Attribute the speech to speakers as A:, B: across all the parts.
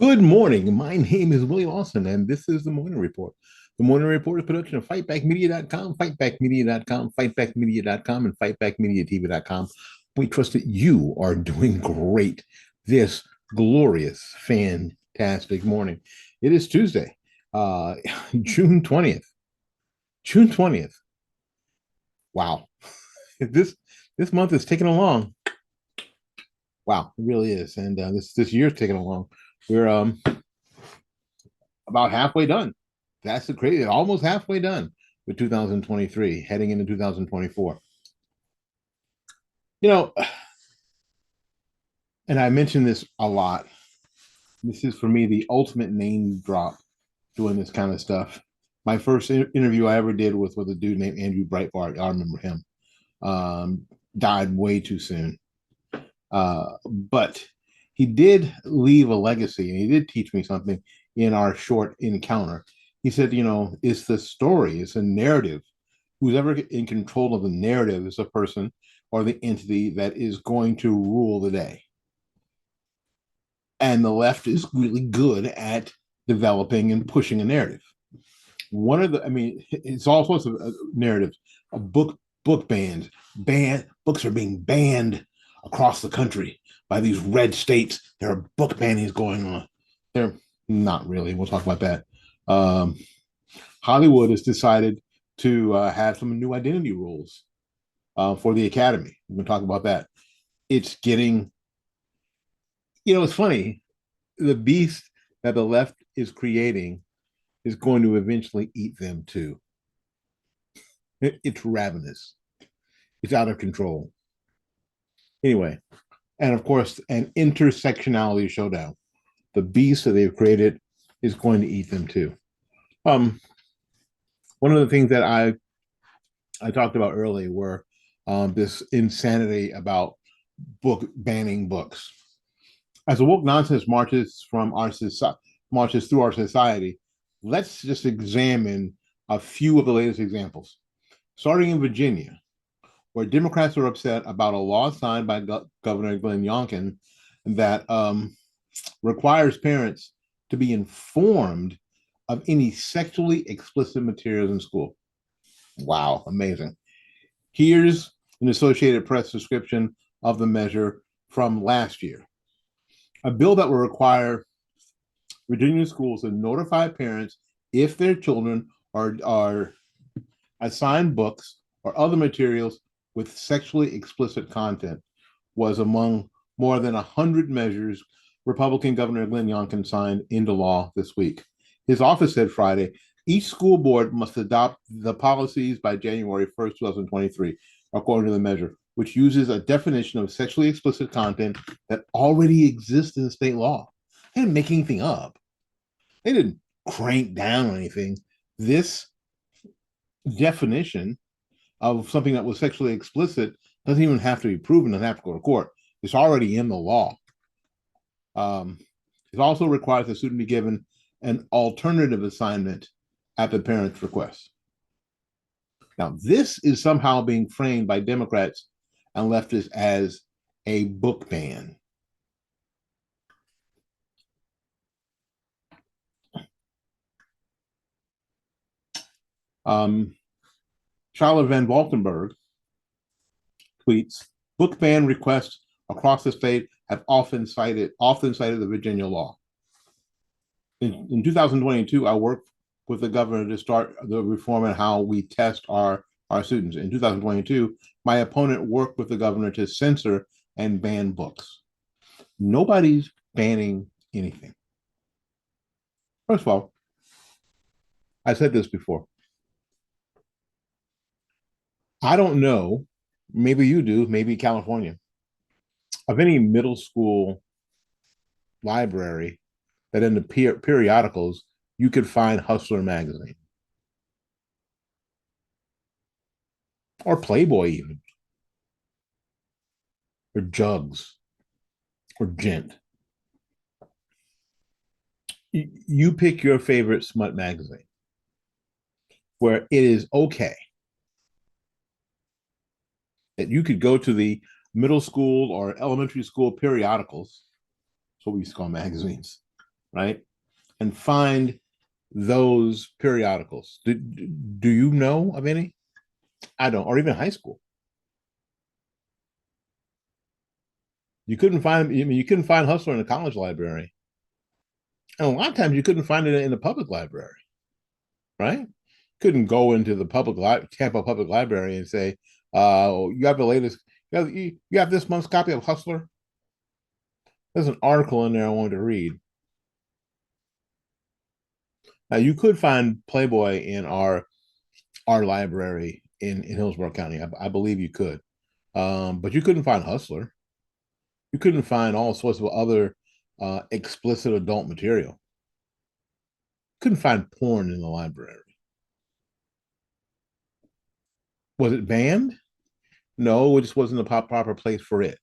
A: Good morning. My name is William Austin, and this is the Morning Report. The Morning Report is a production of fightbackmedia.com, fightbackmedia.com, fightbackmedia.com, and fightbackmediatv.com. We trust that you are doing great this glorious, fantastic morning. It is Tuesday, uh, June 20th. June 20th. Wow. This month is taking along. Wow, it really is. And this year's taking along. We're about halfway done. That's the crazy, almost halfway done with 2023, heading into 2024. You know, and I mentioned this a lot. This is for me the ultimate name drop doing this kind of stuff. My first interview I ever did was with a dude named Andrew Breitbart. I remember him. Died way too soon. But he did leave a legacy and he did teach me something in our short encounter. He said, it's the story, it's a narrative. Who's ever in control of the narrative is a person or the entity that is going to rule the day. And the left is really good at developing and pushing a narrative. It's all sorts of narratives. A book books are being banned across the country by these red states. There are book bannings going on. They're not really. We'll talk about that. Hollywood has decided to have some new identity rules for the Academy. We're going to talk about that. It's getting, it's funny. The beast that the left is creating is going to eventually eat them too. It's ravenous. It's out of control. Anyway, and of course, an intersectionality showdown. The beast that they've created is going to eat them too. Um, One of the things that I talked about earlier were this insanity about book banning books. As the woke nonsense marches through our society, let's just examine a few of the latest examples. Starting in Virginia, where Democrats are upset about a law signed by Governor Glenn Youngkin that requires parents to be informed of any sexually explicit materials in school. Wow, amazing. Here's an Associated Press description of the measure from last year. A bill that will require Virginia schools to notify parents if their children are assigned books or other materials with sexually explicit content was among more than 100 measures Republican Governor Glenn Youngkin signed into law this week. His office said Friday, each school board must adopt the policies by January 1st, 2023, according to the measure, which uses a definition of sexually explicit content that already exists in state law. They didn't make anything up. They didn't crank down on anything. This definition of something that was sexually explicit doesn't even have to be proven, doesn't have to go to court. It's already in the law. It also requires the student be given an alternative assignment at the parent's request. Now, this is somehow being framed by Democrats and leftists as a book ban. Charlotte Van Valkenburg tweets, book ban requests across the state have often cited the Virginia law. In 2022, I worked with the governor to start the reform in how we test our students. In 2022, my opponent worked with the governor to censor and ban books. Nobody's banning anything. First of all, I said this before. I don't know, maybe you do, maybe California, of any middle school library that in the periodicals you could find Hustler magazine or Playboy even, or Jugs or Gent. You pick your favorite smut magazine where it is okay that you could go to the middle school or elementary school periodicals, so we used to call magazines, right? And find those periodicals. Do you know of any? I don't, or even high school. You couldn't find, I mean, you couldn't find Hustler in a college library. And a lot of times you couldn't find it in the public library, right? Couldn't go into the Tampa Public Library and say, you have the latest, you have this month's copy of Hustler. There's an article in there I wanted to read. Now you could find Playboy in our library in Hillsborough County. I believe you could, but you couldn't find Hustler. You couldn't find all sorts of other explicit adult material. Couldn't find porn in the library. Was it banned? No, it just wasn't the proper place for it.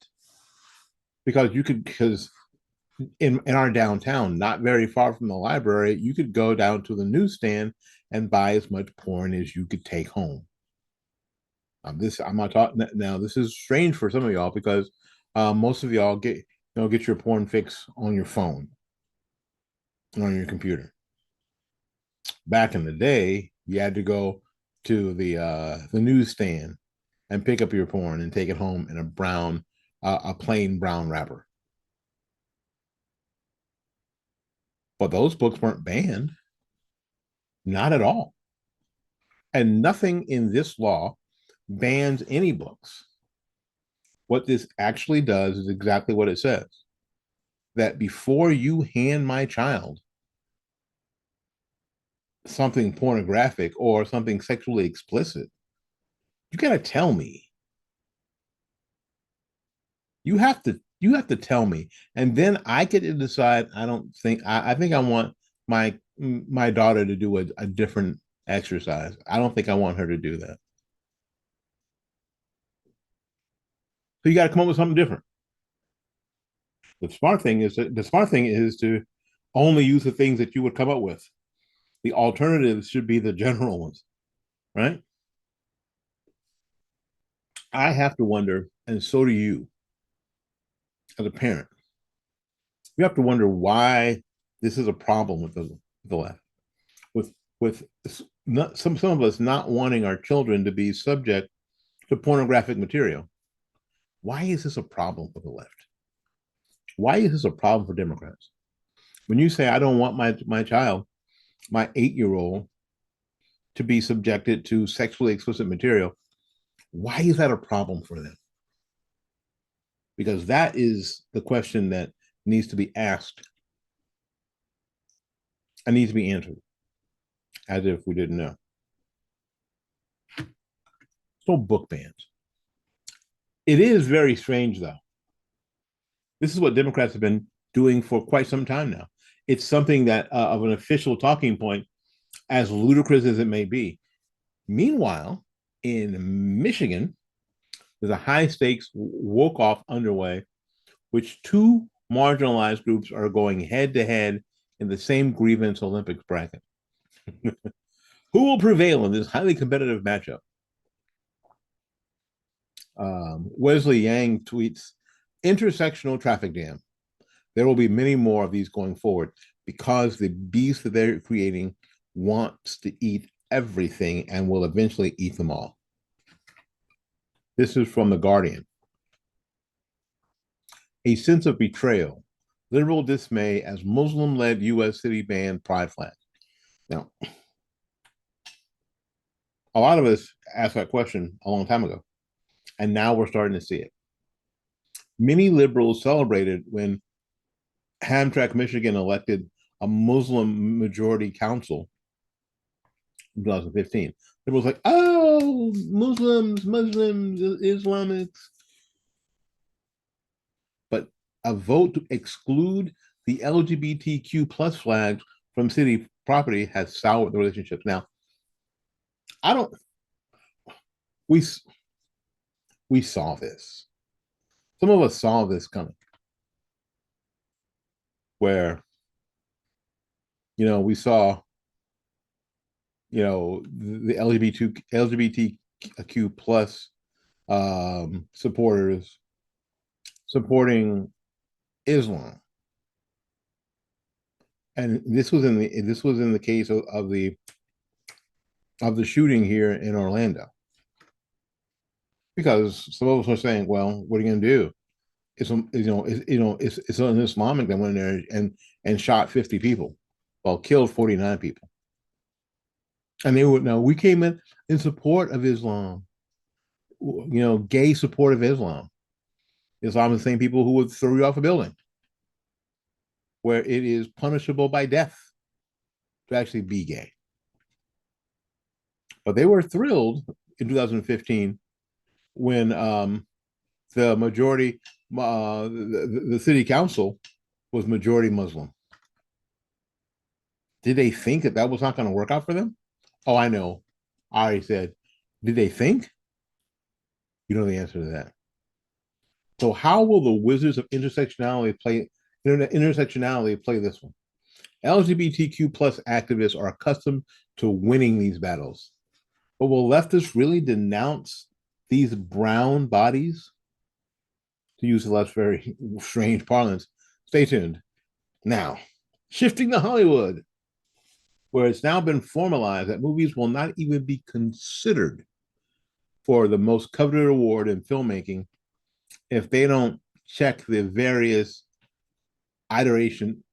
A: Because in our downtown, not very far from the library, you could go down to the newsstand and buy as much porn as you could take home. I'm not talking now. This is strange for some of y'all because most of y'all get your porn fix on your phone, on your computer. Back in the day, you had to go to the newsstand and pick up your porn and take it home in a plain brown wrapper. But those books weren't banned, not at all. And nothing in this law bans any books. What this actually does is exactly what it says, that before you hand my child something pornographic or something sexually explicit, you got to tell me. You have to tell me, and then I get to decide. I think I want my daughter to do a different exercise. I don't think I want her to do that. So you got to come up with something different. The smart thing is to only use the things that you would come up with. The alternatives should be the general ones, right? I have to wonder, and so do you, as a parent. You have to wonder why this is a problem with the left, with not, some of us not wanting our children to be subject to pornographic material. Why is this a problem for the left? Why is this a problem for Democrats? When you say I don't want my child, my 8-year-old, to be subjected to sexually explicit material, why is that a problem for them? Because that is the question that needs to be asked and needs to be answered, as if we didn't know. So book bans. It is very strange, though. This is what Democrats have been doing for quite some time now. It's something that of an official talking point, as ludicrous as it may be. Meanwhile, in Michigan, there's a high stakes woke off underway, which two marginalized groups are going head to head in the same grievance Olympics bracket. Who will prevail in this highly competitive matchup? Wesley Yang tweets, intersectional traffic jam. There will be many more of these going forward because the beast that they're creating wants to eat everything and will eventually eat them all. This is from The Guardian. A sense of betrayal, liberal dismay as Muslim-led U.S. city ban pride flag. Now, a lot of us asked that question a long time ago, and now we're starting to see it. Many liberals celebrated when Hamtramck, Michigan elected a Muslim majority council in 2015. Liberals like, oh, Muslims, Islamics. But a vote to exclude the LGBTQ plus flags from city property has soured the relationships. Now, I don't. We we saw this. Some of us saw this coming, where we saw the LGBTQ plus supporters supporting Islam, And this was in the case of the shooting here in Orlando, because some of us are saying, well, what are you going to do? It's an Islamic that went in there and shot 50 people, well, killed 49 people. And they would know we came in support of Islam, gay support of Islam. Islam is the same people who would throw you off a building where it is punishable by death to actually be gay. But they were thrilled in 2015 when the majority, the city council was majority Muslim. Did they think that that was not going to work out for them? Oh, I know. I already said, did they think? You know the answer to that. So how will the Wizards of intersectionality play this one? LGBTQ plus activists are accustomed to winning these battles. But will leftists really denounce these brown bodies? To use the less very strange parlance. Stay tuned. Now, shifting to Hollywood, where it's now been formalized that movies will not even be considered for the most coveted award in filmmaking if they don't check the various iteration,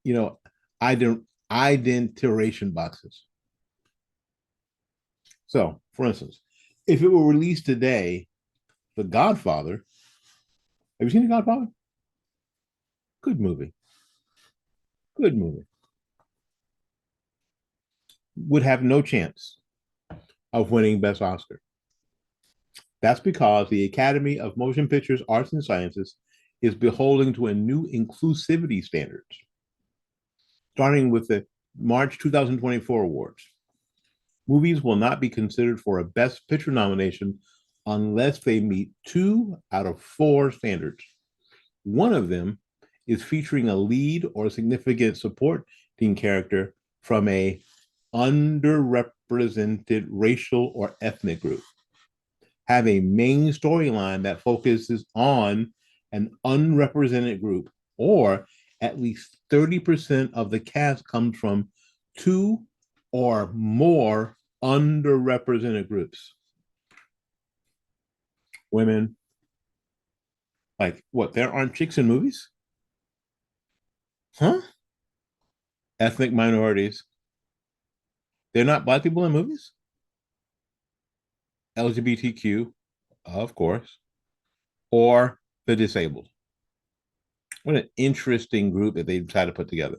A: identiration boxes. So, for instance, if it were released today, The Godfather, have you seen The Godfather? Good movie. Good movie. Would have no chance of winning Best Oscar. That's because the Academy of Motion Pictures Arts and Sciences is beholden to a new inclusivity standards, starting with the March 2024 awards. Movies will not be considered for a Best Picture nomination unless they meet 2 out of 4 standards. One of them is featuring a lead or significant supporting character from a underrepresented racial or ethnic group, have a main storyline that focuses on an unrepresented group, or at least 30% of the cast comes from 2 or more underrepresented groups. Women, like what? There aren't chicks in movies? Huh? Ethnic minorities. They're not black people in movies? LGBTQ, of course, or the disabled. What an interesting group that they decided to put together.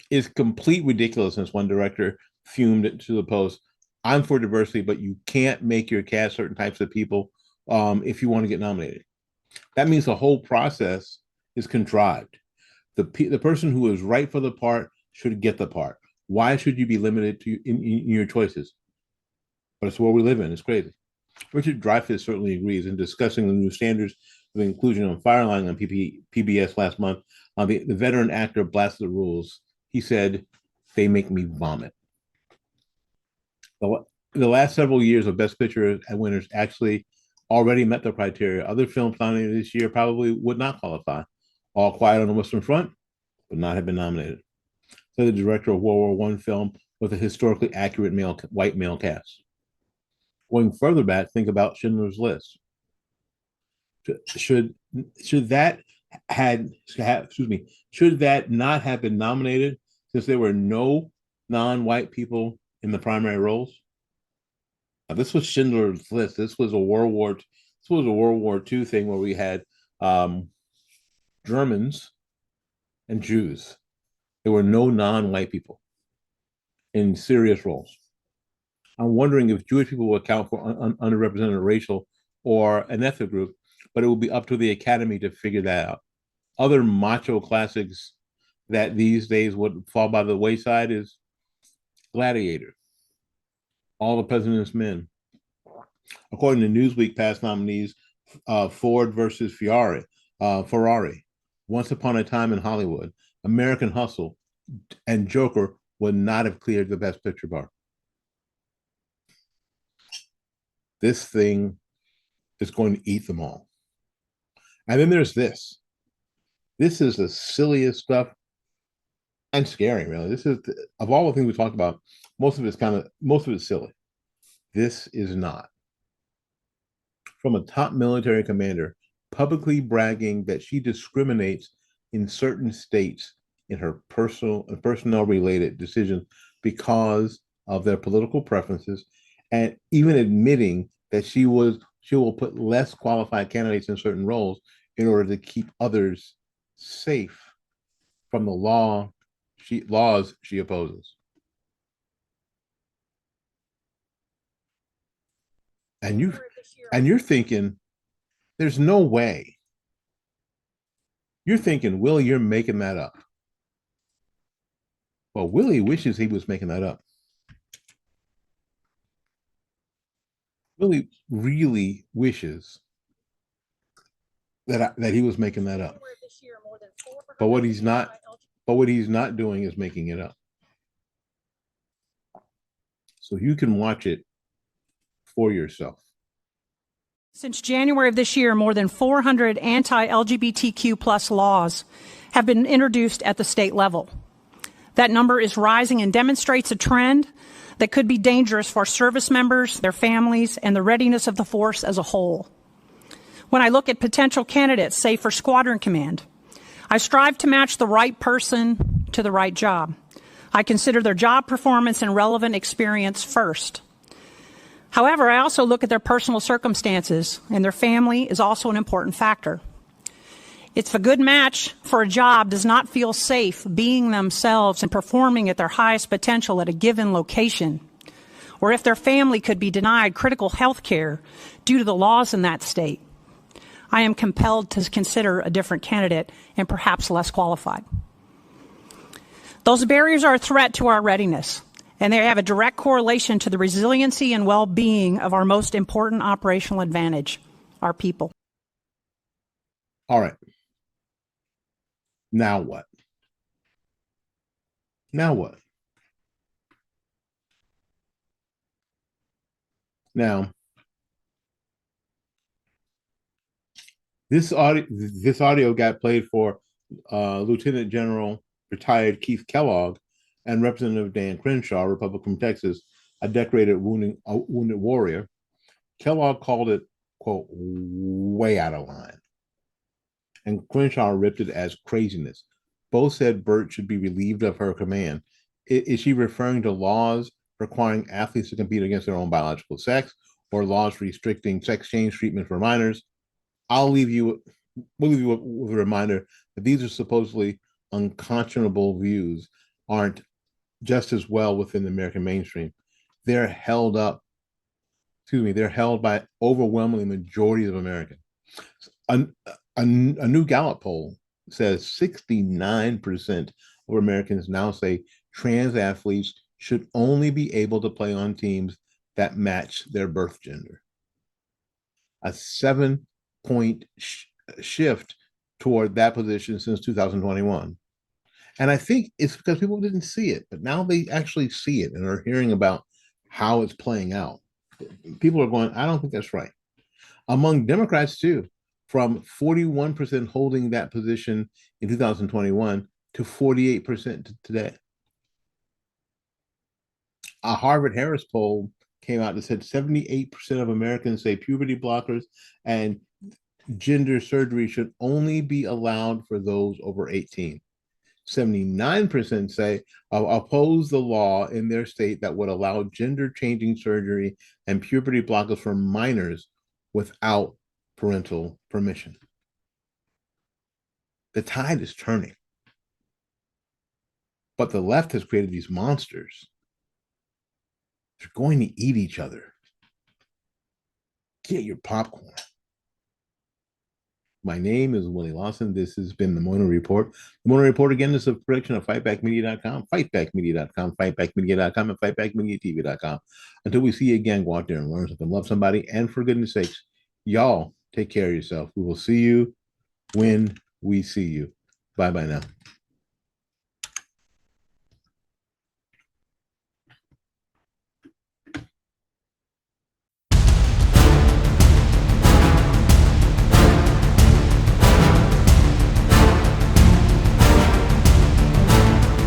A: It's complete ridiculousness. One director fumed to the post, I'm for diversity, but you can't make your cast certain types of people if you want to get nominated. That means the whole process is contrived. The person who is right for the part should get the part. Why should you be limited in your choices? But it's where we live in. It's crazy. Richard Dreyfuss certainly agrees in discussing the new standards of inclusion on Fireline on PBS last month. The veteran actor blasted the rules. He said, they make me vomit. The last several years of Best Picture winners actually already met the criteria. Other films nominated this year probably would not qualify. All Quiet on the Western Front would not have been nominated. So the director of World War I film with a historically accurate white male cast. Going further back, think about Schindler's List. Should that should that not have been nominated since there were no non-white people in the primary roles? Now, this was Schindler's List. This was a World War II thing where we had Germans and Jews. There were no non-white people in serious roles. I'm wondering if Jewish people will account for underrepresented racial or an ethnic group, but it will be up to the Academy to figure that out. Other macho classics that these days would fall by the wayside is Gladiator, All the President's Men. According to Newsweek, past nominees, Ford versus Ferrari, Once Upon a Time in Hollywood, American Hustle, and Joker would not have cleared the Best Picture bar. This thing is going to eat them all. And then there's this. This is the silliest stuff. and scary, really. This is of all the things we talked about, most of it's silly. This is not. From a top military commander publicly bragging that she discriminates in certain states in her personal and personnel related decisions because of their political preferences, and even admitting that she will put less qualified candidates in certain roles in order to keep others safe from the laws she opposes. And you're thinking, there's no way. You're thinking, Willie, you're making that up. Well, Willie wishes he was making that up. Willie really wishes that he was making that up. But what he's not, but what he's not doing is making it up. So you can watch it for yourself.
B: Since January of this year, more than 400 anti-LGBTQ plus laws have been introduced at the state level. That number is rising and demonstrates a trend that could be dangerous for service members, their families, and the readiness of the force as a whole. When I look at potential candidates, say for squadron command, I strive to match the right person to the right job. I consider their job performance and relevant experience first. However, I also look at their personal circumstances, and their family is also an important factor. If a good match for a job does not feel safe being themselves and performing at their highest potential at a given location, or if their family could be denied critical health care due to the laws in that state, I am compelled to consider a different candidate and perhaps less qualified. Those barriers are a threat to our readiness, and they have a direct correlation to the resiliency and well-being of our most important operational advantage, our people.
A: All right. Now what? Now what? Now, this audio got played for Lieutenant General retired Keith Kellogg and Representative Dan Crenshaw, Republican from Texas, a decorated wounded warrior. Kellogg called it, quote, way out of line. And Crenshaw ripped it as craziness. Both said Burt should be relieved of her command. Is she referring to laws requiring athletes to compete against their own biological sex, or laws restricting sex change treatment for minors? We'll leave you with a reminder that these are supposedly unconscionable views, aren't just as well within the American mainstream. They're held by overwhelmingly majority of Americans. A new Gallup poll says 69% of Americans now say trans athletes should only be able to play on teams that match their birth gender. A 7-point shift toward that position since 2021. And I think it's because people didn't see it, but now they actually see it and are hearing about how it's playing out. People are going, I don't think that's right. Among Democrats, too, from 41% holding that position in 2021 to 48% today. A Harvard-Harris poll came out that said 78% of Americans say puberty blockers and gender surgery should only be allowed for those over 18. 79% say oppose the law in their state that would allow gender-changing surgery and puberty blockers for minors without parental permission. The tide is turning. But the left has created these monsters. They're going to eat each other. Get your popcorn. My name is Willie Lawson. This has been the Moynihan Report. The Moynihan Report, again, is a production of fightbackmedia.com, fightbackmedia.com, fightbackmedia.com, and fightbackmediatv.com. Until we see you again, go out there and learn something, love somebody, and for goodness sakes, y'all take care of yourself. We will see you when we see you. Bye-bye now.